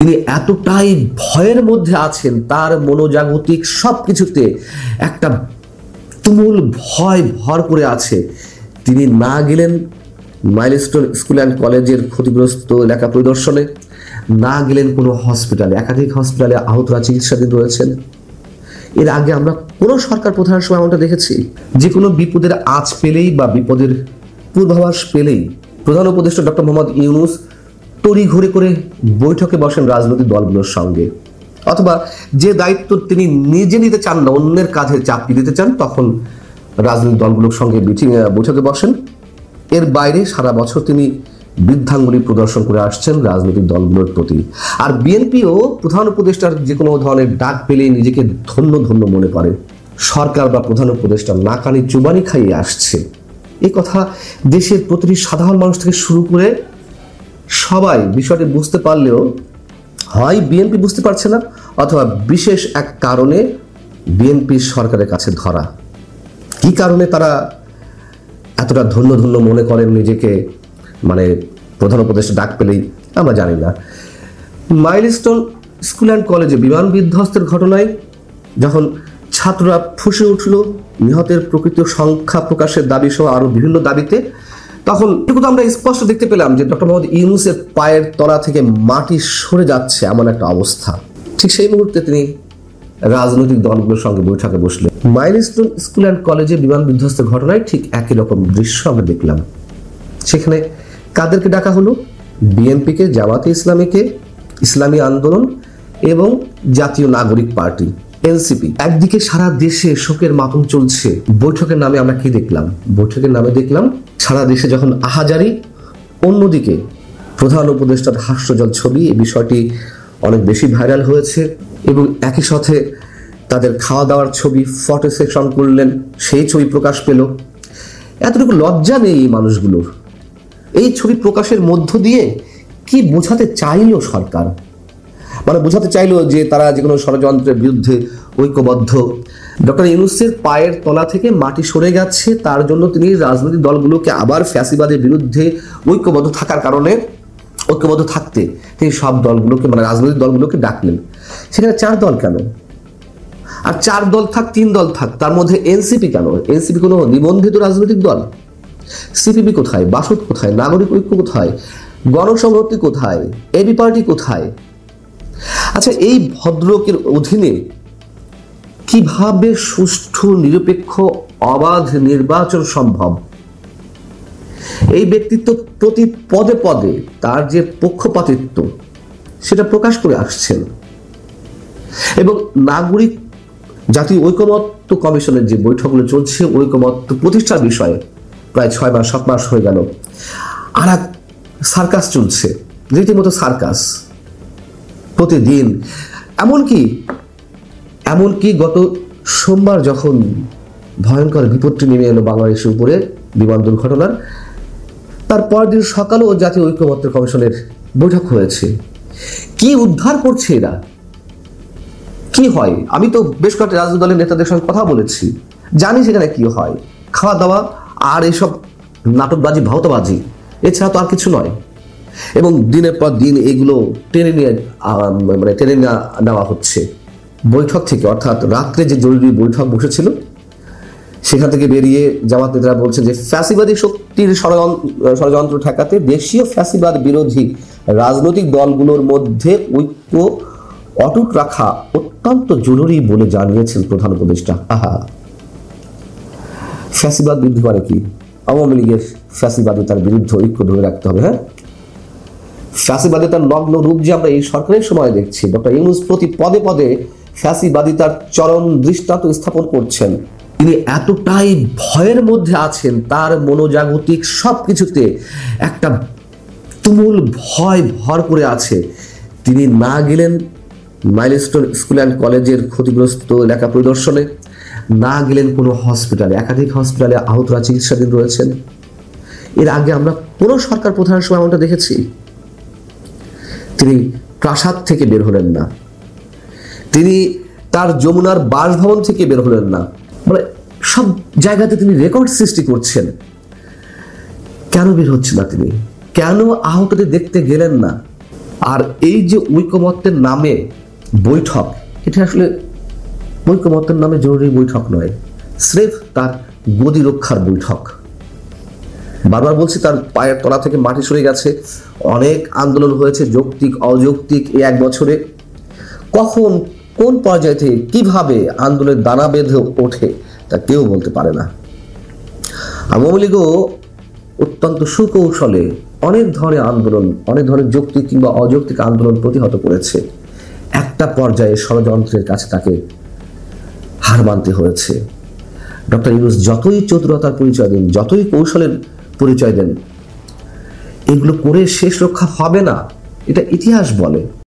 তিনি এতটাই ভয়ের মধ্যে আছেন, তার মনোজাগতিক সবকিছুতে একটা তুমুল ভয় ভর করে আছে। তিনি না গেলেন মাইলস্টোন স্কুল অ্যান্ড কলেজের ক্ষতিগ্রস্ত এলাকা পরিদর্শনে, না গেলেন কোনো হসপিটালে। একাধিক হসপিটালে আহতরা চিকিৎসাধীন রয়েছেন। এর আগে আমরা কোনো সরকার প্রধানের সময় আমরা দেখেছি যে কোনো বিপদের আঁচ পেলেই বা বিপদের পূর্বাভাস পেলেই প্রধান উপদেষ্টা ডক্টর মোহাম্মদ ইউনূস তড়িঘড়ি করে বৈঠকে বসেন রাজনৈতিক দলগুলোর সঙ্গে, অথবা যে দায়িত্ব তিনি নিজে নিতে চান না, অন্যের কাঁধে চাপিয়ে দিতে চান, তখন রাজনৈতিক দলগুলোর সঙ্গে বৈঠকে বসেন। এর বাইরে সারা বছর তিনি বৃদ্ধাঙ্গুলি প্রদর্শন করে আসছেন রাজনৈতিক দলগুলোর প্রতি। আর বিএনপিও প্রধান উপদেষ্টার যে কোনো ধরনের ডাক পেলেই নিজেকে ধন্য ধন্য মনে করে। সরকার বা প্রধান উপদেষ্টা নাকানি চুবানি খাইয়ে আসছে, এই কথা দেশের প্রতিটি সাধারণ মানুষ থেকে শুরু করে সবাই বিষয়টি বুঝতে পারলেও হয় বিএনপি বুঝতে পারছে না, অথবা বিশেষ এক কারণে বিএনপি সরকারের কাছে ধরা। কি কারণে তারা এতটা ধন্য ধন্য মনে করেন নিজেকে, মানে প্রধান উপদেষ্টা ডাক পেলেই, আমরা জানি না। মাইলস্টোন স্কুল অ্যান্ড কলেজে বিমান বিধ্বস্তের ঘটনায় যখন ছাত্ররা ফুঁসে উঠল নিহতের প্রকৃত সংখ্যা প্রকাশের দাবি সহ আরো বিভিন্ন দাবিতে, তখন কিন্তু আমরা স্পষ্ট দেখতে পেলাম যে ডক্টর মোহাম্মদ ইউনূসের পায়ের তলা থেকে মাটি সরে যাচ্ছে এমন একটা অবস্থা। ঠিক সেই মুহূর্তে তিনি রাজনৈতিক দলগুলোর সঙ্গে বৈঠকে বসলেন। মাইলস্টোন স্কুল অ্যান্ড কলেজে বিমান বিধ্বস্তের ঘটনায় ঠিক একই রকম দৃশ্য আমরা দেখলাম। সেখানে কাদেরকে ডাকা হলো? বিএনপিকে, জামাতে ইসলামীকে, ইসলামী আন্দোলন এবং জাতীয় নাগরিক পার্টি এনসিপি। একদিকে সারা দেশে শোকের মাতম চলছে, বৈঠকের নামে আমরা কি দেখলাম? বৈঠকের নামে দেখলাম সারা দেশে যখন আহাজারি, অন্যদিকে প্রধান উপদেষ্টার হাস্যজ্জ্বল ছবি। এই বিষয়টি অনেক বেশি ভাইরাল হয়েছে এবং একই সাথে তাদের খাওয়া দাওয়ার ছবি ফটো সেকশন করলেন, সেই ছবি প্রকাশ পেল। এতটুকু লজ্জা নেই এই মানুষগুলোর। এই ছবি প্রকাশের মধ্য দিয়ে কি বোঝাতে চাইল সরকার? মানে বোঝাতে চাইলো যে তারা যে কোনো ষড়যন্ত্রের বিরুদ্ধে ঐক্যবদ্ধ। ডক্টর ইউনূসের পায়ের তলা থেকে মাটি সরে গেছে, তার জন্য তিনি রাজনৈতিক দলগুলোকে আবার ফ্যাসিবাদের বিরুদ্ধে ঐক্যবদ্ধ থাকার কারণে, ঐক্যবদ্ধ থাকতে তিনি সব দলগুলোকে, মানে রাজনৈতিক দলগুলোকে ডাকলেন। সেখানে 4 দল কেন? আর 4 দল থাক, 3 দল থাক, তার মধ্যে এনসিপি কেন? এনসিপি কোনো নিবন্ধিত রাজনৈতিক দল? সিপিবি কোথায়? বাসদ কোথায়? নাগরিক ঐক্য কোথায়? গণসংহতি কোথায়? এবি পার্টি কোথায়? আচ্ছা, এই ভদ্রলোকের অধীনে কিভাবে সুষ্ঠু, নিরপেক্ষ, অবাধ নির্বাচন সম্ভব? এই ব্যক্তিত্ব প্রতি পদে পদে তার যে পক্ষপাতিত্ব সেটা প্রকাশ করে আসছেন। এবং নাগরিক জাতীয় ঐকমত্য কমিশনের যে বৈঠকগুলো চলছে, ঐকমত্য প্রতিষ্ঠার বিষয়ে প্রায় 6 মাস 7 মাস হয়ে গেল, আর এক সার্কাস চলছে, রীতিমতো সার্কাস প্রতিদিন। এমনকি গত সোমবার যখন ভয়ঙ্কর বিপদটি নেমে এলো বাংলাদেশের উপরে বিমান দুর্ঘটনার, তার পরের দিন সকালেও জাতীয় ঐক্যমত্য কমিশনের বৈঠক হয়েছে। কি উদ্ধার করছে এরা? কি হয়? আমি তো বেশ কয়েকটা রাজনৈতিক দলের নেতাদের সঙ্গে কথা বলেছি, জানি সেখানে কি হয়। খাওয়া দাওয়া আর এসব নাটকবাজি, ভাওতাবাজি, এছাড়া তো আর কিছু নয়। এবং দিনের পর দিন এগুলো টেনে নেওয়া হচ্ছে বৈঠক থেকে। অর্থাৎ রাত্রে যে জরুরি বৈঠক বসেছিল সেখান থেকে বেরিয়ে জামাত নেতারা বলছে যে ফ্যাসিবাদী শক্তির ষড়যন্ত্র ঠেকাতে দেশীয় ফ্যাসিবাদ বিরোধী রাজনৈতিক দলগুলোর মধ্যে ঐক্য অটুট রাখা অত্যন্ত জরুরি বলে জানিয়েছেন প্রধান উপদেষ্টা। ফ্যাসিবাদ বিরোধী মানে কি? আওয়ামী লীগের ফ্যাসিবাদিতার বিরুদ্ধে ঐক্য ধরে রাখতে হবে। হ্যাঁ, ফ্যাসিবাদিতার নগ্ন রূপ যে আমরা এই সরকারের সময় দেখছি। ডক্টর ইউনূস প্রতি পদে পদে ফ্যাসিবাদিতার চরম দৃষ্টান্ত স্থাপন করছেন। তিনি এতটাই ভয়ের মধ্যে আছেন, তার মনোজাগতিক সবকিছুতে একটা তুমুল ভয় ভর করে আছে। তিনি না গেলেন মাইলস্টোন স্কুল অ্যান্ড কলেজের ক্ষতিগ্রস্ত এলাকা পরিদর্শনে, না গেলেন কোনো হসপিটালে। একাধিক হসপিটালে আহতরা চিকিৎসাধীন রয়েছেন। এর আগে আমরা কোনো সরকার প্রধানের সময় আমরা দেখেছি তিনি প্রাসাদ থেকে বের হলেন না, তিনি তার যমুনার বাসভবন থেকে বের হলেন না। মানে সব জায়গাতে তিনি রেকর্ড সৃষ্টি করছেন। কেন বের হচ্ছে না তিনি? কেন আহতদের দেখতে গেলেন না? আর এই যে ঐকমত্যের নামে বৈঠক, এটা আসলে ঐকমত্যের নামে জরুরি বৈঠক নয়, স্রেফ তার গদি রক্ষার বৈঠক। বারবার বলছি, তার পায়ের তলা থেকে মাটি সরে গেছে। অনেক আন্দোলন হয়েছে, যৌক্তিক অযৌক্তিক, এই 1 বছরে। কখন কোন পর্যায় থেকে কিভাবে আন্দোলনের দানা বেঁধে ওঠে তা কেউ বলতে পারে না। আওয়ামী লীগও অত্যন্ত সুকৌশলে অনেক ধরনের আন্দোলন, অনেক ধরনের যৌক্তিক কিংবা অযৌক্তিক আন্দোলন প্রতিহত করেছে। একটা পর্যায়ে ষড়যন্ত্রের কাছে তাকে হার মানতে হয়েছে। ডক্টর ইউনূস যতই চতুরতার পরিচয় দেন, যতই কৌশলের পরিচয় দেন, এগুলো করে শেষ রক্ষা হবে না, এটা ইতিহাস বলে।